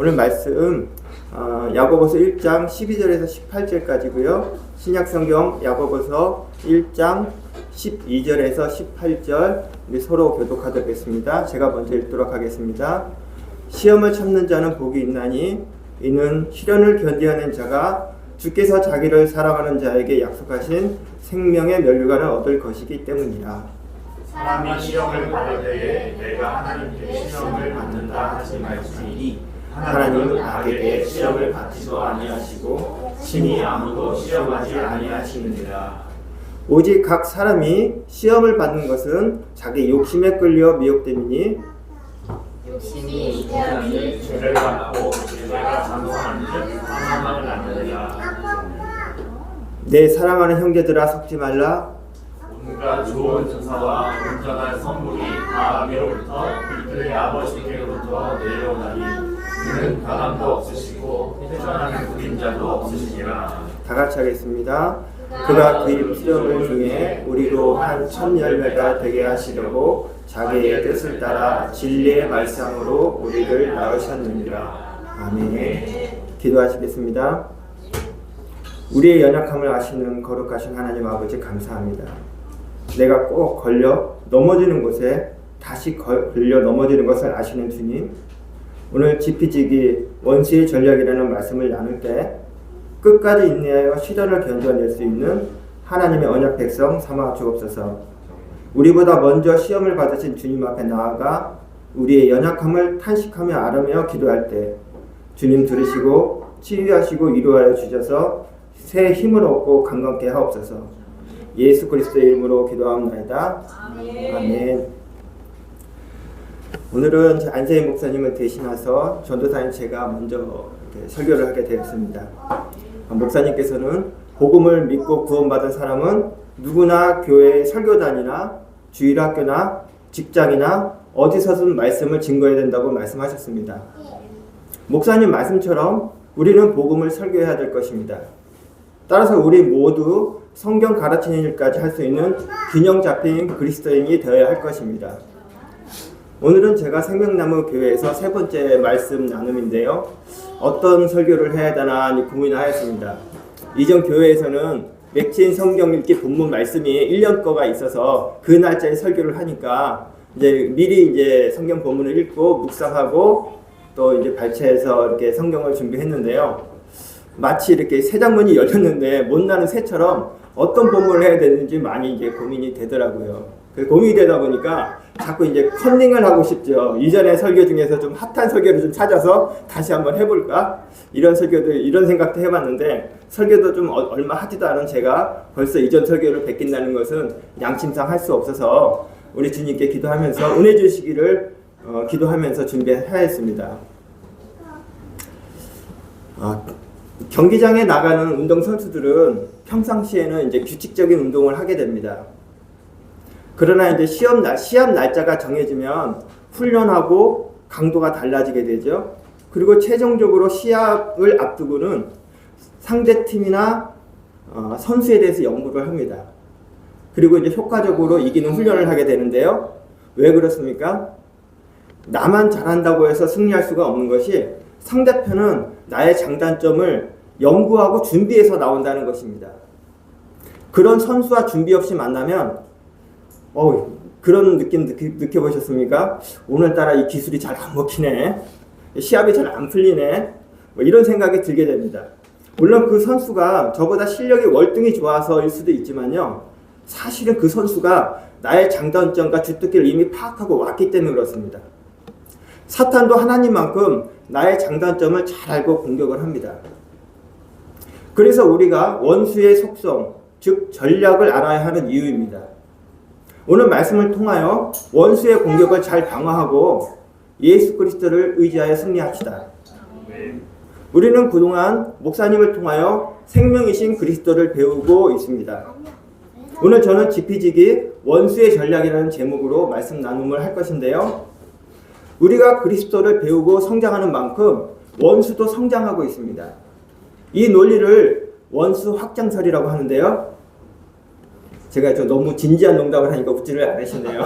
오늘 말씀 야고보서 1장 12절에서 18절까지고요. 신약성경 야고보서 1장 12절에서 18절 우리 서로 교독하도록 하겠습니다. 제가 먼저 읽도록 하겠습니다. 시험을 참는 자는 복이 있나니 이는 시련을 견디하는 자가 주께서 자기를 사랑하는 자에게 약속하신 생명의 면류관을 얻을 것이기 때문이라. 사람이 시험을 받을 때에 내가 하나님께 시험을 받는다 하지 말지니 하나님은 악에게 시험을 받지도 아니하시고 친히 아무도 시험하지 아니하시느니라. 오직 각 사람이 시험을 받는 것은 자기 욕심에 끌려 미혹됨이니 욕심이 잉태하니 죄를 받고 죄가 장성하니 사망을 낳느니라. 내 사랑하는 형제들아 속지 말라. 온갖 좋은 전사와 온전한 선물이 다 위로부터 그의 아버지께로부터 내려오나니 그는 변함도 없으시고 회전하는 그림자도 없으시니라. 다 같이 하겠습니다. 그가 그의 시험을 중에 우리로 한 첫 열매가 되게 하시려고 자기의 뜻을 따라 진리의 말씀으로 우리를 낳으셨느니라. 아멘. 기도하시겠습니다. 우리의 연약함을 아시는 거룩하신 하나님 아버지 감사합니다. 내가 꼭 걸려 넘어지는 곳에 다시 걸려 넘어지는 것을 아시는 주님, 오늘 지피지기 원수의 전략이라는 말씀을 나눌 때 끝까지 인내하여 시련을 견뎌낼 수 있는 하나님의 언약 백성 삼아 주옵소서. 우리보다 먼저 시험을 받으신 주님 앞에 나아가 우리의 연약함을 탄식하며 아뢰며 기도할 때 주님 들으시고 치유하시고 위로하여 주셔서 새 힘을 얻고 강건케 하옵소서. 예수 그리스도의 이름으로 기도합니다. 아멘. 오늘은 안세희 목사님을 대신해서 전도사인 제가 먼저 설교를 하게 되었습니다. 목사님께서는 복음을 믿고 구원받은 사람은 누구나 교회 설교단이나 주일학교나 직장이나 어디서든 말씀을 증거해야 된다고 말씀하셨습니다. 목사님 말씀처럼 우리는 복음을 설교해야 될 것입니다. 따라서 우리 모두 성경 가르치는 일까지 할 수 있는 균형 잡힌 그리스도인이 되어야 할 것입니다. 오늘은 제가 생명나무 교회에서 세 번째 말씀 나눔인데요. 어떤 설교를 해야 되나 고민하였습니다. 이전 교회에서는 맥힌 성경 읽기 본문 말씀이 1년 거가 있어서 그 날짜에 설교를 하니까 이제 미리 성경 본문을 읽고 묵상하고 또 이제 발췌해서 이렇게 성경을 준비했는데요. 마치 이렇게 새 장문이 열렸는데 못 나는 새처럼 어떤 본문을 해야 되는지 많이 고민이 되더라고요. 고민이 되다 보니까 자꾸 컨닝을 하고 싶죠. 이전의 설교 중에서 좀 핫한 설교를 좀 찾아서 다시 한번 해볼까? 이런 생각도 해봤는데 설교도 좀 얼마 하지도 않은 제가 벌써 이전 설교를 베낀다는 것은 양심상 할 수 없어서 우리 주님께 기도하면서 은혜 주시기를 기도하면서 준비하였습니다. 경기장에 나가는 운동선수들은 평상시에는 규칙적인 운동을 하게 됩니다. 그러나 시합 날짜가 정해지면 훈련하고 강도가 달라지게 되죠. 그리고 최종적으로 시합을 앞두고는 상대팀이나 선수에 대해서 연구를 합니다. 그리고 효과적으로 이기는 훈련을 하게 되는데요. 왜 그렇습니까? 나만 잘한다고 해서 승리할 수가 없는 것이 상대편은 나의 장단점을 연구하고 준비해서 나온다는 것입니다. 그런 선수와 준비 없이 만나면 그런 느낌 느껴보셨습니까? 오늘따라 이 기술이 잘 안 먹히네. 시합이 잘 안 풀리네. 이런 생각이 들게 됩니다. 물론 그 선수가 저보다 실력이 월등히 좋아서일 수도 있지만요. 사실은 그 선수가 나의 장단점과 주특기를 이미 파악하고 왔기 때문에 그렇습니다. 사탄도 하나님만큼 나의 장단점을 잘 알고 공격을 합니다. 그래서 우리가 원수의 속성, 즉 전략을 알아야 하는 이유입니다. 오늘 말씀을 통하여 원수의 공격을 잘 방어하고 예수 그리스도를 의지하여 승리합시다. 우리는 그동안 목사님을 통하여 생명이신 그리스도를 배우고 있습니다. 오늘 저는 지피지기 원수의 전략이라는 제목으로 말씀 나눔을 할 것인데요. 우리가 그리스도를 배우고 성장하는 만큼 원수도 성장하고 있습니다. 이 논리를 원수 확장설이라고 하는데요. 제가 너무 진지한 농담을 하니까 웃지를 않으시네요.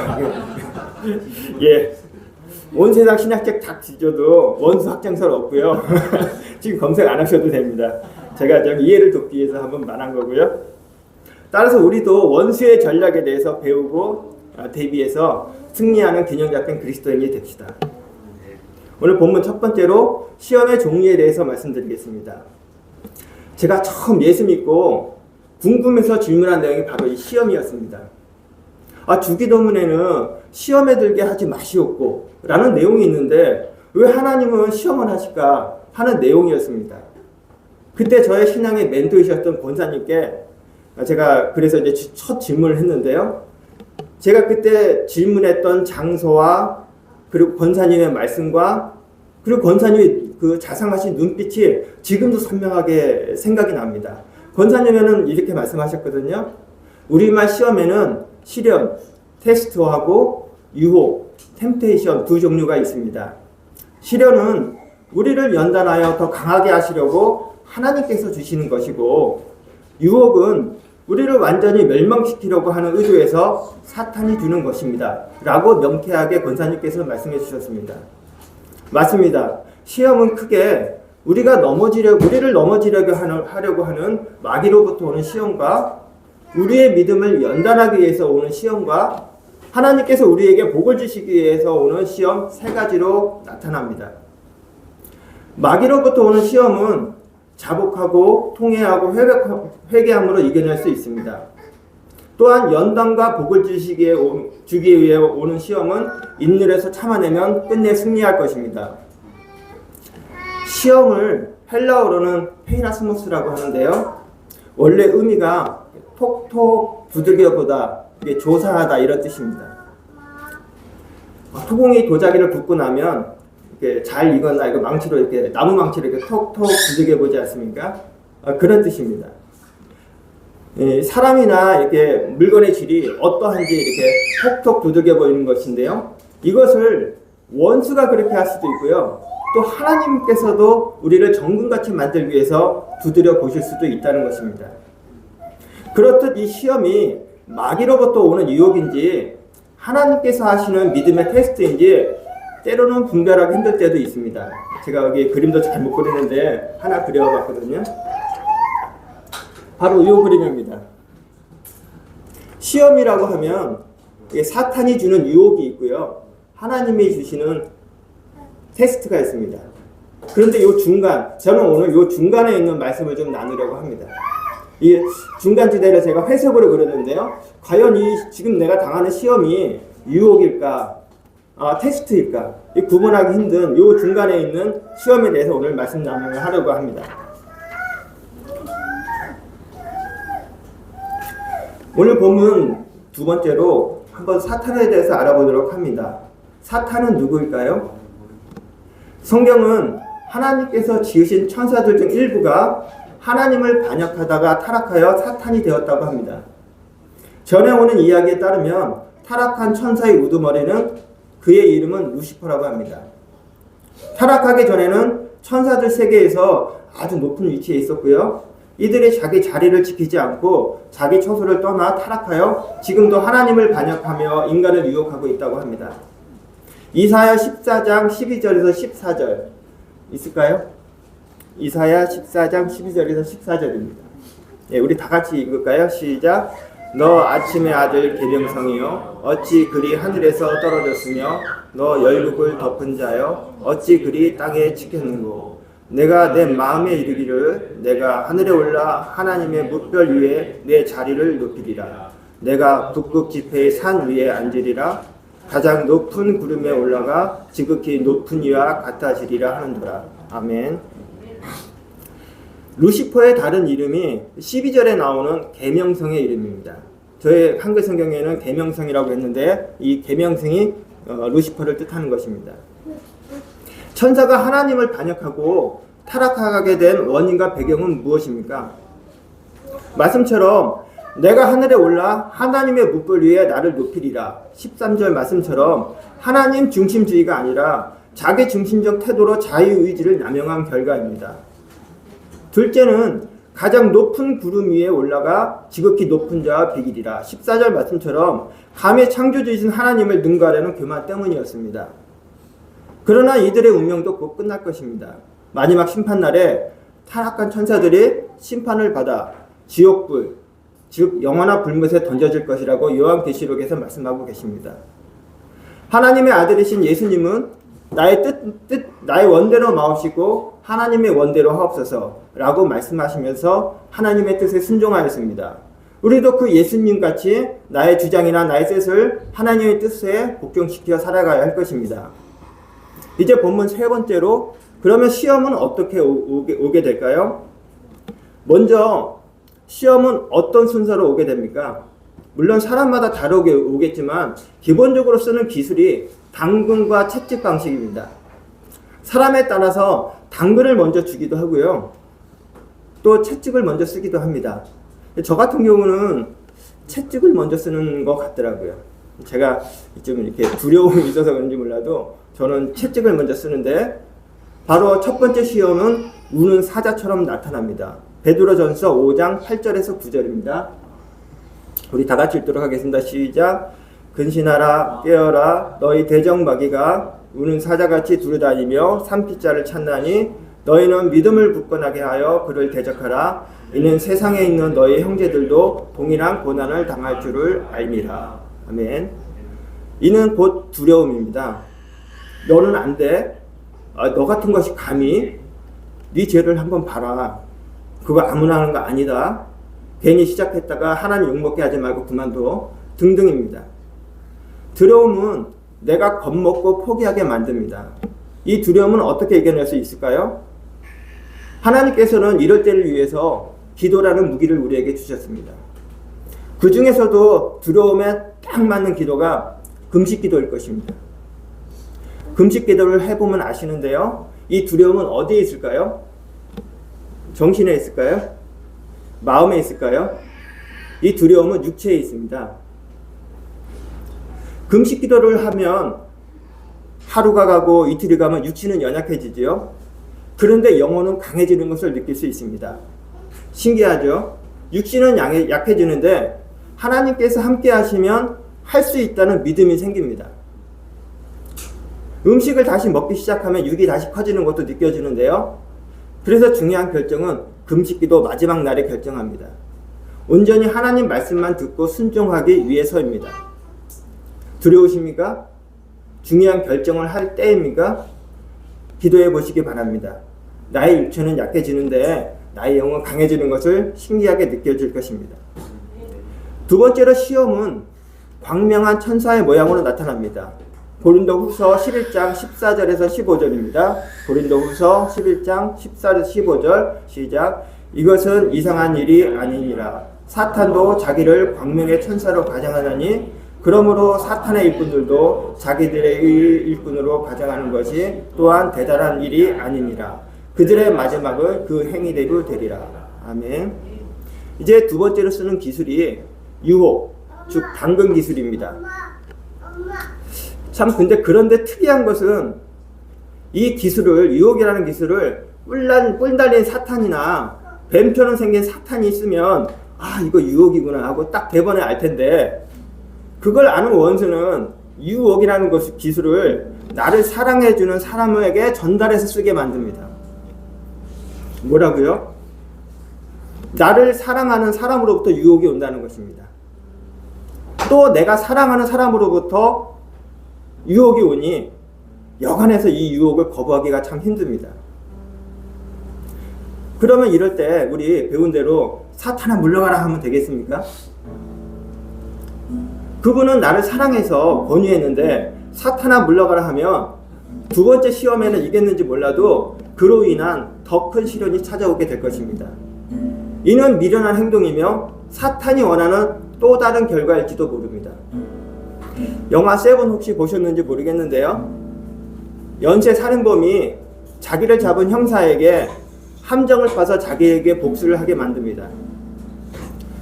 예. 온 세상 신학책 다 뒤져도 원수 확장설 없고요. 지금 검색 안 하셔도 됩니다. 제가 좀 이해를 돕기 위해서 한번 말한 거고요. 따라서 우리도 원수의 전략에 대해서 배우고 대비해서 승리하는 균형 잡힌 그리스도인이 됩시다. 오늘 본문 첫 번째로 시험의 종류에 대해서 말씀드리겠습니다. 제가 처음 예수 믿고 궁금해서 질문한 내용이 바로 이 시험이었습니다. 주기도문에는 시험에 들게 하지 마시옵고 라는 내용이 있는데 왜 하나님은 시험을 하실까 하는 내용이었습니다. 그때 저의 신앙의 멘토이셨던 권사님께 제가 그래서 이제 첫 질문을 했는데요. 제가 그때 질문했던 장소와 그리고 권사님의 말씀과 그리고 권사님의 그 자상하신 눈빛이 지금도 선명하게 생각이 납니다. 권사님은 이렇게 말씀하셨거든요. 우리말 시험에는 시련, 테스트하고 유혹, 템테이션 두 종류가 있습니다. 시련은 우리를 연단하여 더 강하게 하시려고 하나님께서 주시는 것이고, 유혹은 우리를 완전히 멸망시키려고 하는 의도에서 사탄이 주는 것입니다. 라고 명쾌하게 권사님께서 말씀해 주셨습니다. 맞습니다. 시험은 크게 우리를 넘어지려고 하는 마귀로부터 오는 시험과 우리의 믿음을 연단하기 위해서 오는 시험과 하나님께서 우리에게 복을 주시기 위해서 오는 시험 세 가지로 나타납니다. 마귀로부터 오는 시험은 자복하고 통회하고 회개함으로 이겨낼 수 있습니다. 또한 연단과 복을 주기 위해 오는 시험은 인내해서 참아내면 끝내 승리할 것입니다. 시험을 헬라어로는 페이라스모스라고 하는데요. 원래 의미가 톡톡 두들겨보다, 조사하다 이런 뜻입니다. 토공이 도자기를 붓고 나면 이렇게 잘 익었나 이거 망치로 이렇게 나무 망치로 이렇게 톡톡 두들겨보지 않습니까? 그런 뜻입니다. 사람이나 이렇게 물건의 질이 어떠한지 이렇게 톡톡 두들겨 보이는 것인데요. 이것을 원수가 그렇게 할 수도 있고요. 또 하나님께서도 우리를 정금같이 만들기 위해서 두드려 보실 수도 있다는 것입니다. 그렇듯 이 시험이 마귀로부터 오는 유혹인지 하나님께서 하시는 믿음의 테스트인지 때로는 분별하기 힘들 때도 있습니다. 제가 여기 그림도 잘 못 그리는데 하나 그려봤거든요. 바로 이 그림입니다. 시험이라고 하면 사탄이 주는 유혹이 있고요. 하나님이 주시는 테스트가 있습니다. 그런데 이 중간, 저는 오늘 이 중간에 있는 말씀을 좀 나누려고 합니다. 이 중간지대를 제가 회색으로 그렸는데요. 과연 지금 내가 당하는 시험이 유혹일까, 테스트일까, 이 구분하기 힘든 이 중간에 있는 시험에 대해서 오늘 말씀 나누려고 합니다. 오늘 본문 두 번째로 한번 사탄에 대해서 알아보도록 합니다. 사탄은 누구일까요? 성경은 하나님께서 지으신 천사들 중 일부가 하나님을 반역하다가 타락하여 사탄이 되었다고 합니다. 전에 오는 이야기에 따르면 타락한 천사의 우두머리는 그의 이름은 루시퍼라고 합니다. 타락하기 전에는 천사들 세계에서 아주 높은 위치에 있었고요. 이들이 자기 자리를 지키지 않고 자기 처소를 떠나 타락하여 지금도 하나님을 반역하며 인간을 유혹하고 있다고 합니다. 이사야 14장 12절에서 14절 있을까요? 이사야 14장 12절에서 14절입니다. 우리 다 같이 읽을까요? 시작. 너 아침의 아들 계명성이여 어찌 그리 하늘에서 떨어졌으며 너 열국을 덮은 자여 어찌 그리 땅에 찍혔는고 내가 내 마음에 이르기를 내가 하늘에 올라 하나님의 뭇별 위에 내 자리를 높이리라. 내가 북극 지폐의 산 위에 앉으리라. 가장 높은 구름에 올라가 지극히 높은 이와 같아지리라 하는도라. 아멘. 루시퍼의 다른 이름이 12절에 나오는 계명성의 이름입니다. 저의 한글 성경에는 계명성이라고 했는데 이 계명성이 루시퍼를 뜻하는 것입니다. 천사가 하나님을 반역하고 타락하게 된 원인과 배경은 무엇입니까? 말씀처럼 내가 하늘에 올라 하나님의 뭇별 위에 나를 높이리라. 13절 말씀처럼 하나님 중심주의가 아니라 자기 중심적 태도로 자유의지를 남용한 결과입니다. 둘째는 가장 높은 구름 위에 올라가 지극히 높은 자와 비기리라. 14절 말씀처럼 감히 창조주이신 하나님을 능가하려는 교만 때문이었습니다. 그러나 이들의 운명도 곧 끝날 것입니다. 마지막 심판날에 타락한 천사들이 심판을 받아 지옥불, 즉 영원한 불못에 던져질 것이라고 요한계시록에서 말씀하고 계십니다. 하나님의 아들이신 예수님은 나의 원대로 마옵시고 하나님의 원대로 하옵소서라고 말씀하시면서 하나님의 뜻에 순종하였습니다. 우리도 그 예수님 같이 나의 주장이나 나의 뜻을 하나님의 뜻에 복종시켜 살아가야 할 것입니다. 이제 본문 세 번째로, 그러면 시험은 어떻게 오게 될까요? 먼저 시험은 어떤 순서로 오게 됩니까? 물론 사람마다 다르게 오겠지만 기본적으로 쓰는 기술이 당근과 채찍 방식입니다. 사람에 따라서 당근을 먼저 주기도 하고요, 또 채찍을 먼저 쓰기도 합니다. 저 같은 경우는 채찍을 먼저 쓰는 것 같더라고요. 제가 좀 이렇게 두려움이 있어서 그런지 몰라도 저는 채찍을 먼저 쓰는데, 바로 첫 번째 시험은 우는 사자처럼 나타납니다. 베드로전서 5장 8절에서 9절입니다. 우리 다 같이 읽도록 하겠습니다. 시작. 근신하라, 깨어라. 너희 대적마귀가 우는 사자같이 두루다니며 산피자를 찾나니 너희는 믿음을 굳건하게 하여 그를 대적하라. 이는 세상에 있는 너희 형제들도 동일한 고난을 당할 줄을 알미라. 아멘. 이는 곧 두려움입니다. 너는 안 돼. 너 같은 것이 감히 네 죄를 한번 봐라. 그거 아무나 하는 거 아니다. 괜히 시작했다가 하나님 욕먹게 하지 말고 그만둬. 등등입니다. 두려움은 내가 겁먹고 포기하게 만듭니다. 이 두려움은 어떻게 이겨낼 수 있을까요? 하나님께서는 이럴 때를 위해서 기도라는 무기를 우리에게 주셨습니다. 그 중에서도 두려움에 딱 맞는 기도가 금식 기도일 것입니다. 금식 기도를 해보면 아시는데요, 이 두려움은 어디에 있을까요? 정신에 있을까요? 마음에 있을까요? 이 두려움은 육체에 있습니다. 금식 기도를 하면 하루가 가고 이틀이 가면 육체는 연약해지지요. 그런데 영혼은 강해지는 것을 느낄 수 있습니다. 신기하죠? 육신은 약해지는데 하나님께서 함께 하시면 할 수 있다는 믿음이 생깁니다. 음식을 다시 먹기 시작하면 육이 다시 커지는 것도 느껴지는데요. 그래서 중요한 결정은 금식기도 마지막 날에 결정합니다. 온전히 하나님 말씀만 듣고 순종하기 위해서입니다. 두려우십니까? 중요한 결정을 할 때입니까? 기도해 보시기 바랍니다. 나의 육체는 약해지는데 나의 영은 강해지는 것을 신기하게 느껴질 것입니다. 두 번째로 시험은 광명한 천사의 모양으로 나타납니다. 고린도후서 11장 14절에서 15절입니다. 고린도후서 11장 14절에서 15절 시작. 이것은 이상한 일이 아니니라. 사탄도 자기를 광명의 천사로 가장하나니 그러므로 사탄의 일꾼들도 자기들의 일꾼으로 가장하는 것이 또한 대단한 일이 아니니라. 그들의 마지막은 그 행위대로 되리라. 아멘. 이제 두 번째로 쓰는 기술이 유혹, 즉 당근 기술입니다. 참 그런데 특이한 것은 이 기술을, 유혹이라는 기술을 뿔 달린 사탄이나 뱀처럼 생긴 사탄이 있으면 이거 유혹이구나 하고 딱 대번에 알 텐데, 그걸 아는 원수는 유혹이라는 기술을 나를 사랑해주는 사람에게 전달해서 쓰게 만듭니다. 뭐라고요? 나를 사랑하는 사람으로부터 유혹이 온다는 것입니다. 또 내가 사랑하는 사람으로부터 유혹이 오니 여간해서 이 유혹을 거부하기가 참 힘듭니다. 그러면 이럴 때 우리 배운 대로 사탄아 물러가라 하면 되겠습니까? 그분은 나를 사랑해서 권유했는데 사탄아 물러가라 하면 두 번째 시험에는 이겼는지 몰라도 그로 인한 더 큰 시련이 찾아오게 될 것입니다. 이는 미련한 행동이며 사탄이 원하는 또 다른 결과일지도 모릅니다. 영화 세븐 혹시 보셨는지 모르겠는데요, 연쇄 살인범이 자기를 잡은 형사에게 함정을 파서 자기에게 복수를 하게 만듭니다.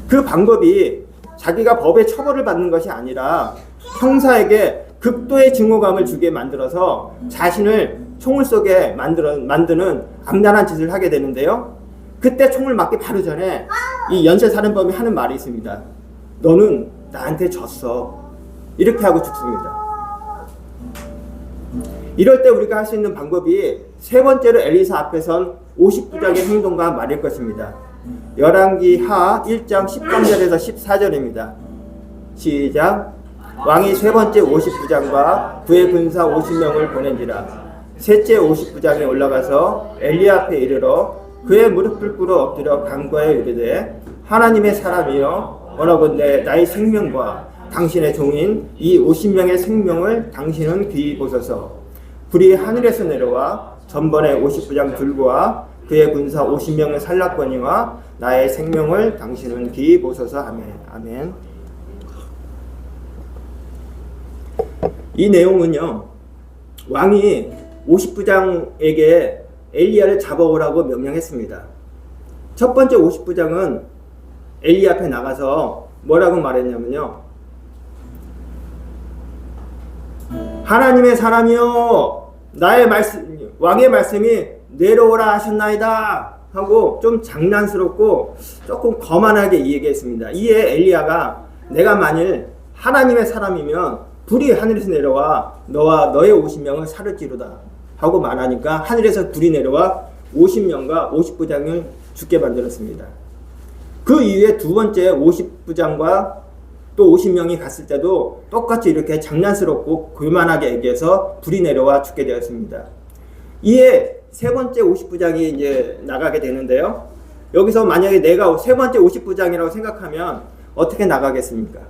그 방법이 자기가 법의 처벌을 받는 것이 아니라 형사에게 극도의 증오감을 주게 만들어서 자신을 총을 쏘게 만드는 악랄한 짓을 하게 되는데요, 그때 총을 맞기 바로 전에 이 연쇄 살인범이 하는 말이 있습니다. 너는 나한테 졌어. 이렇게 하고 죽습니다. 이럴 때 우리가 할 수 있는 방법이 세 번째로 엘리사 앞에선 50부작의 행동과 말일 것입니다. 열왕기하 1장 13절에서 14절입니다. 시작. 왕이 세 번째 50부장과 그의 군사 50명을 보낸지라. 셋째 50부장이 올라가서 엘리야 앞에 이르러 그의 무릎을 꿇어 엎드려 간구하여 이르되 하나님의 사람이여 원하건대 나의 생명과 당신의 종인 이 50명의 생명을 당신은 귀히 보소서. 불이 하늘에서 내려와 전번에 50부장 둘과 그의 군사 50명을 살랐거니와 나의 생명을 당신은 귀히 보소서. 아멘. 아멘. 이 내용은요, 왕이 50부장에게 엘리야를 잡아오라고 명령했습니다. 첫 번째 50부장은 엘리야 앞에 나가서 뭐라고 말했냐면요, 하나님의 사람이여 나의 말씀, 왕의 말씀이 내려오라 하셨나이다 하고 좀 장난스럽고 조금 거만하게 얘기했습니다. 이에 엘리야가 내가 만일 하나님의 사람이면 불이 하늘에서 내려와 너와 너의 50명을 살을지로다 하고 말하니까 하늘에서 불이 내려와 50명과 50부장을 죽게 만들었습니다. 그 이후에 두 번째 50부장과 또 50명이 갔을 때도 똑같이 이렇게 장난스럽고 교만하게 얘기해서 불이 내려와 죽게 되었습니다. 이에 세 번째 50부장이 이제 나가게 되는데요. 여기서 만약에 내가 세 번째 50부장이라고 생각하면 어떻게 나가겠습니까?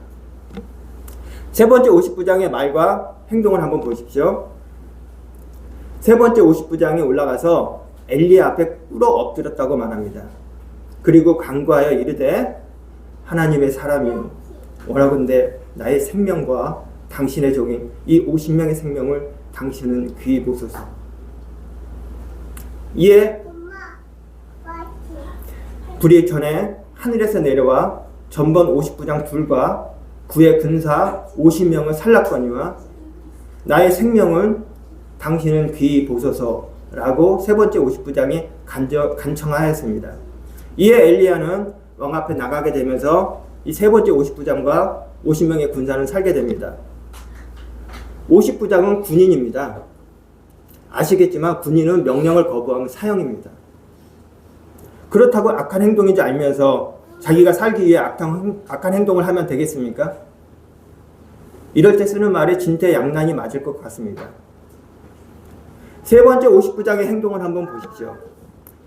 세 번째 50부장의 말과 행동을 한번 보십시오. 세 번째 50부장이 올라가서 엘리야 앞에 꿇어 엎드렸다고 말합니다. 그리고 간구하여 이르되 하나님의 사람이요 원하건대 나의 생명과 당신의 종인 이 50명의 생명을 당신은 귀히 보소서. 이에 불이 전에 하늘에서 내려와 전번 50부장 둘과 그의 군사 50명을 살랐거니와 나의 생명을 당신은 귀히 보소서라고 세 번째 50부장이 간청하였습니다. 이에 엘리야는 왕 앞에 나가게 되면서 이 세 번째 50부장과 50명의 군사는 살게 됩니다. 50부장은 군인입니다. 아시겠지만 군인은 명령을 거부하면 사형입니다. 그렇다고 악한 행동인지 알면서 자기가 살기 위해 악한 행동을 하면 되겠습니까? 이럴 때 쓰는 말이 진퇴양난이 맞을 것 같습니다. 세 번째 50부장의 행동을 한번 보십시오.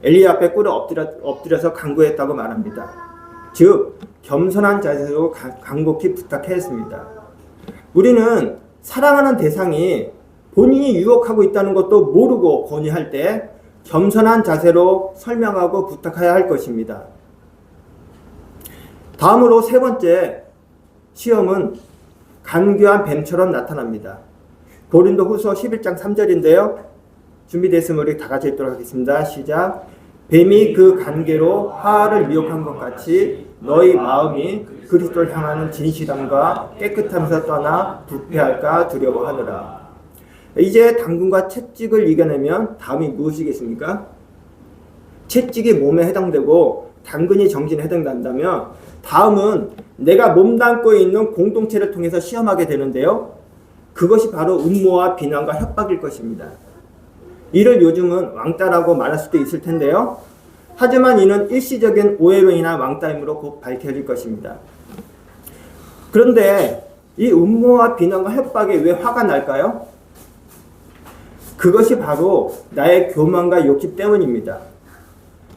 엘리야 앞에 꿇어 엎드려서 간구했다고 말합니다. 즉 겸손한 자세로 간곡히 부탁했습니다. 우리는 사랑하는 대상이 본인이 유혹하고 있다는 것도 모르고 건의할 때 겸손한 자세로 설명하고 부탁해야 할 것입니다. 다음으로 세 번째 시험은 간교한 뱀처럼 나타납니다. 고린도후서 11장 3절인데요. 준비됐으면 우리 다 같이 읽도록 하겠습니다. 시작. 뱀이 그 간계로 하와를 미혹한 것 같이 너희 마음이 그리스도를 향하는 진실함과 깨끗함에서 떠나 부패할까 두려워하느라. 이제 당근과 채찍을 이겨내면 다음이 무엇이겠습니까? 채찍이 몸에 해당되고 당근이 정신에 해당된다면 다음은 내가 몸담고 있는 공동체를 통해서 시험하게 되는데요. 그것이 바로 음모와 비난과 협박일 것입니다. 이를 요즘은 왕따라고 말할 수도 있을 텐데요. 하지만 이는 일시적인 오해론이나 왕따임으로 곧 밝혀질 것입니다. 그런데 이 음모와 비난과 협박에 왜 화가 날까요? 그것이 바로 나의 교만과 욕심 때문입니다.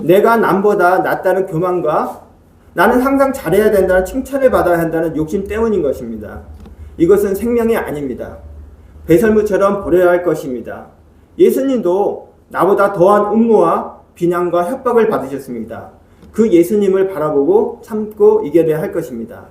내가 남보다 낫다는 교만과 나는 항상 잘해야 된다는 칭찬을 받아야 한다는 욕심 때문인 것입니다. 이것은 생명이 아닙니다. 배설물처럼 버려야 할 것입니다. 예수님도 나보다 더한 음모와 비난과 협박을 받으셨습니다. 그 예수님을 바라보고 참고 이겨내야 할 것입니다.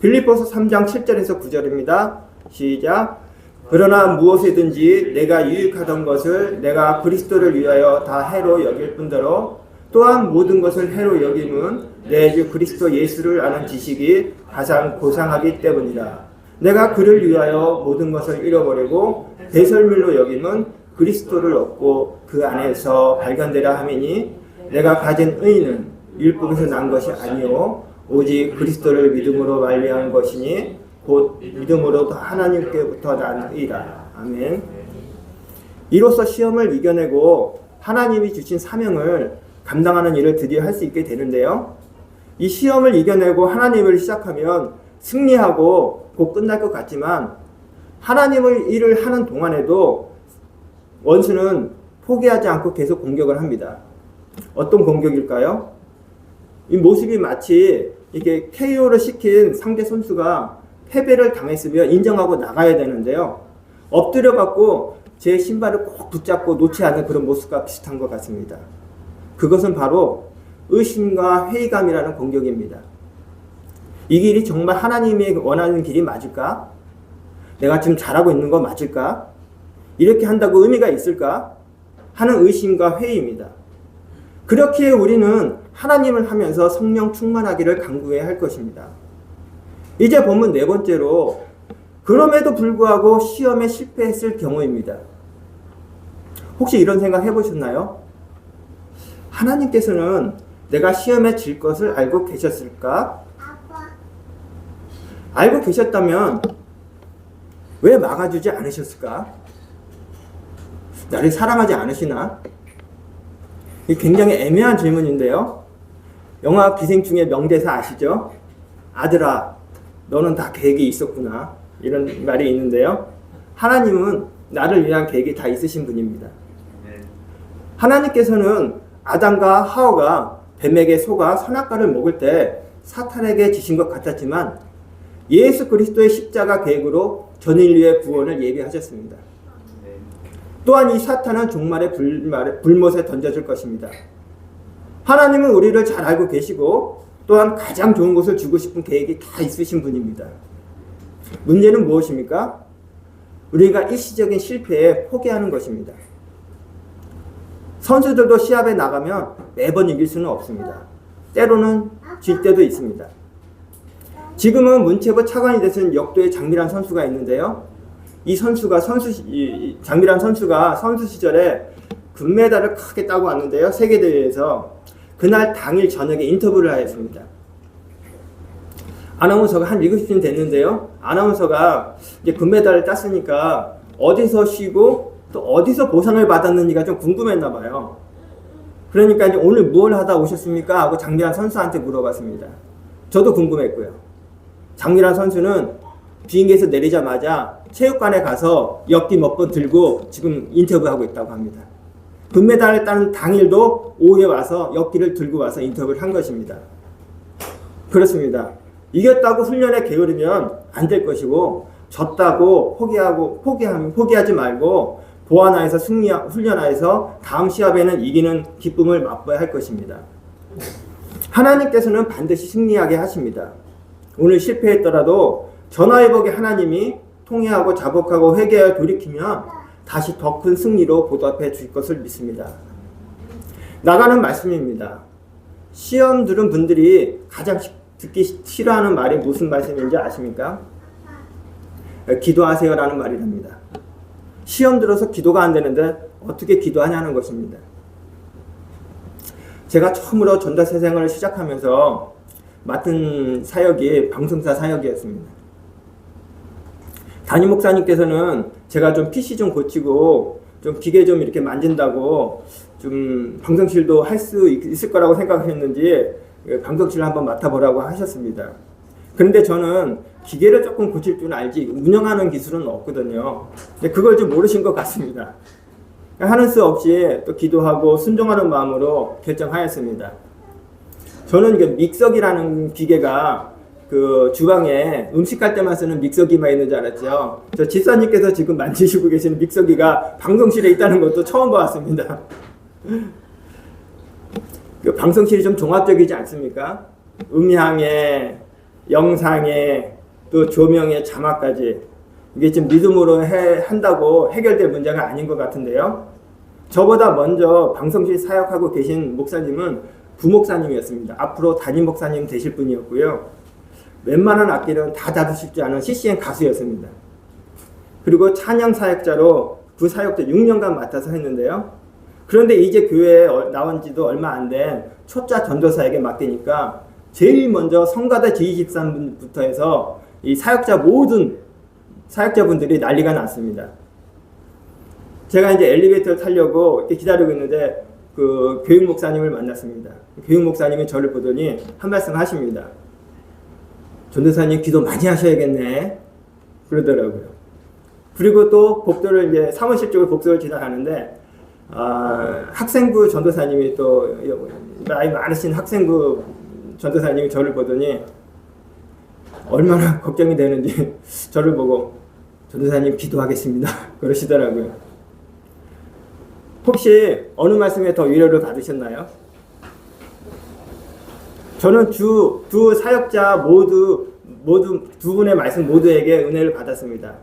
빌립보서 3장 7절에서 9절입니다. 시작. 그러나 무엇이든지 내가 유익하던 것을 내가 그리스도를 위하여 다 해로 여길 뿐더러 또한 모든 것을 해로 여김은 내 주 그리스도 예수를 아는 지식이 가장 고상하기 때문이라. 내가 그를 위하여 모든 것을 잃어버리고 배설물로 여김은 그리스도를 얻고 그 안에서 발견되라 함이니 내가 가진 의는 율법에서 난 것이 아니요 오직 그리스도를 믿음으로 말미암은 것이니 곧 믿음으로도 하나님께부터 난 의라. 아멘. 이로써 시험을 이겨내고 하나님이 주신 사명을 감당하는 일을 드디어 할 수 있게 되는데요. 이 시험을 이겨내고 하나님을 시작하면 승리하고 곧 끝날 것 같지만 하나님의 일을 하는 동안에도 원수는 포기하지 않고 계속 공격을 합니다. 어떤 공격일까요? 이 모습이 마치 이게 KO를 시킨 상대 선수가 패배를 당했으면 인정하고 나가야 되는데요. 엎드려 갖고 제 신발을 꼭 붙잡고 놓지 않는 그런 모습과 비슷한 것 같습니다. 그것은 바로 의심과 회의감이라는 공격입니다. 이 길이 정말 하나님이 원하는 길이 맞을까? 내가 지금 잘하고 있는 거 맞을까? 이렇게 한다고 의미가 있을까? 하는 의심과 회의입니다. 그렇게 우리는 하나님을 하면서 성령 충만하기를 간구해야 할 것입니다. 이제 본문 네 번째로 그럼에도 불구하고 시험에 실패했을 경우입니다. 혹시 이런 생각 해보셨나요? 하나님께서는 내가 시험에 질 것을 알고 계셨을까? 알고 계셨다면 왜 막아주지 않으셨을까? 나를 사랑하지 않으시나? 이게 굉장히 애매한 질문인데요. 영화 기생충의 명대사 아시죠? 아들아, 너는 다 계획이 있었구나. 이런 말이 있는데요. 하나님은 나를 위한 계획이 다 있으신 분입니다. 하나님께서는 아담과 하와가 뱀에게 속아 선악과를 먹을 때 사탄에게 지신 것 같았지만 예수 그리스도의 십자가 계획으로 전 인류의 구원을 예비하셨습니다. 또한 이 사탄은 종말의 불못에 던져질 것입니다. 하나님은 우리를 잘 알고 계시고 또한 가장 좋은 것을 주고 싶은 계획이 다 있으신 분입니다. 문제는 무엇입니까? 우리가 일시적인 실패에 포기하는 것입니다. 선수들도 시합에 나가면 매번 이길 수는 없습니다. 때로는 질 때도 있습니다. 지금은 문체부 차관이 되신 역도의 장미란 선수가 있는데요. 이 선수가 장미란 선수가 선수 시절에 금메달을 크게 따고 왔는데요. 세계대회에서 그날 당일 저녁에 인터뷰를 하였습니다. 아나운서가 한 7시쯤 됐는데요. 아나운서가 이제 금메달을 땄으니까 어디서 쉬고 또 어디서 보상을 받았는지가 좀 궁금했나 봐요. 그러니까 이제 오늘 뭘 하다 오셨습니까? 하고 장미란 선수한테 물어봤습니다. 저도 궁금했고요. 장미란 선수는 비행기에서 내리자마자 체육관에 가서 엽기 몇 번 들고 지금 인터뷰하고 있다고 합니다. 금메달을 따는 당일도 오후에 와서 엽기를 들고 와서 인터뷰를 한 것입니다. 그렇습니다. 이겼다고 훈련에 게으르면 안 될 것이고 졌다고 포기하지 말고 보완하여서 훈련하여서 다음 시합에는 이기는 기쁨을 맛봐야 할 것입니다. 하나님께서는 반드시 승리하게 하십니다. 오늘 실패했더라도 전화위복의 하나님이 통회하고 자복하고 회개하여 돌이키면 다시 더 큰 승리로 보답해 줄 것을 믿습니다. 나가는 말씀입니다. 시험 들은 분들이 가장 듣기 싫어하는 말이 무슨 말씀인지 아십니까? 기도하세요라는 말이랍니다. 시험 들어서 기도가 안 되는데 어떻게 기도하냐는 것입니다. 제가 처음으로 전도사 생활을 시작하면서 맡은 사역이 방송사 사역이었습니다. 담임 목사님께서는 제가 좀 PC 좀 고치고 좀 기계 좀 이렇게 만진다고 좀 방송실도 할 수 있을 거라고 생각하셨는지 방송실을 한번 맡아보라고 하셨습니다. 그런데 저는 기계를 조금 고칠 줄 알지 운영하는 기술은 없거든요. 근데 그걸 좀 모르신 것 같습니다. 하는 수 없이 또 기도하고 순종하는 마음으로 결정하였습니다. 저는 이게 믹서기라는 기계가 그 주방에 음식할 때만 쓰는 믹서기만 있는 줄 알았죠. 저 집사님께서 지금 만지시고 계시는 믹서기가 방송실에 있다는 것도 처음 봤습니다. 그 방송실이 좀 종합적이지 않습니까? 음향에, 영상에, 또 조명에, 자막까지 이게 지금 믿음으로 한다고 해결될 문제가 아닌 것 같은데요. 저보다 먼저 방송실 사역하고 계신 목사님은 부목사님이었습니다. 앞으로 담임 목사님 되실 분이었고요. 웬만한 악기는 다 다루실 줄 아는 CCM 가수였습니다. 그리고 찬양 사역자로 그 사역도 6년간 맡아서 했는데요. 그런데 이제 교회에 나온 지도 얼마 안 된 초짜 전도사에게 맡기니까 제일 먼저 성가대 지휘집사분부터 해서 이 사역자 모든 사역자분들이 난리가 났습니다. 제가 이제 엘리베이터를 타려고 이렇게 기다리고 있는데 그 교육 목사님을 만났습니다. 교육 목사님이 저를 보더니 한 말씀 하십니다. 전도사님 기도 많이 하셔야겠네. 그러더라고요. 그리고 또 복도를 이제 사무실 쪽으로 복도를 지나가는데 학생부 전도사님이 또 나이 많으신 학생부 전도사님이 저를 보더니 얼마나 걱정이 되는지 저를 보고 전도사님 기도하겠습니다. 그러시더라고요. 혹시 어느 말씀에 더 위로를 받으셨나요? 저는 두 사역자 모두 두 분의 말씀 모두에게 은혜를 받았습니다.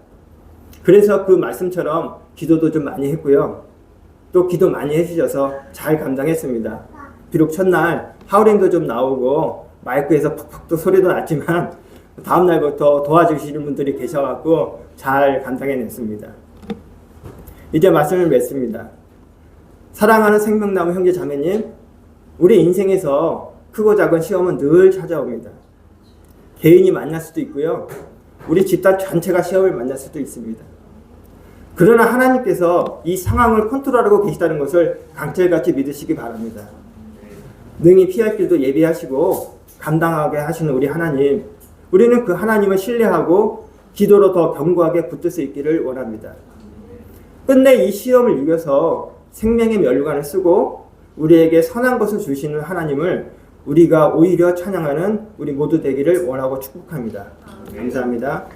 그래서 그 말씀처럼 기도도 좀 많이 했고요. 또 기도 많이 해주셔서 잘 감당했습니다. 비록 첫날 하울링도 좀 나오고 마이크에서 푹푹 또 소리도 났지만 다음 날부터 도와주시는 분들이 계셔갖고 잘 감당해냈습니다. 이제 말씀을 맺습니다. 사랑하는 생명나무 형제 자매님, 우리 인생에서 크고 작은 시험은 늘 찾아옵니다. 개인이 만날 수도 있고요. 우리 집단 전체가 시험을 만날 수도 있습니다. 그러나 하나님께서 이 상황을 컨트롤하고 계시다는 것을 강철같이 믿으시기 바랍니다. 능히 피할 길도 예비하시고 감당하게 하시는 우리 하나님, 우리는 그 하나님을 신뢰하고 기도로 더 견고하게 붙들 수 있기를 원합니다. 끝내 이 시험을 이겨서 생명의 면류관을 쓰고 우리에게 선한 것을 주시는 하나님을 우리가 오히려 찬양하는 우리 모두 되기를 원하고 축복합니다. 감사합니다.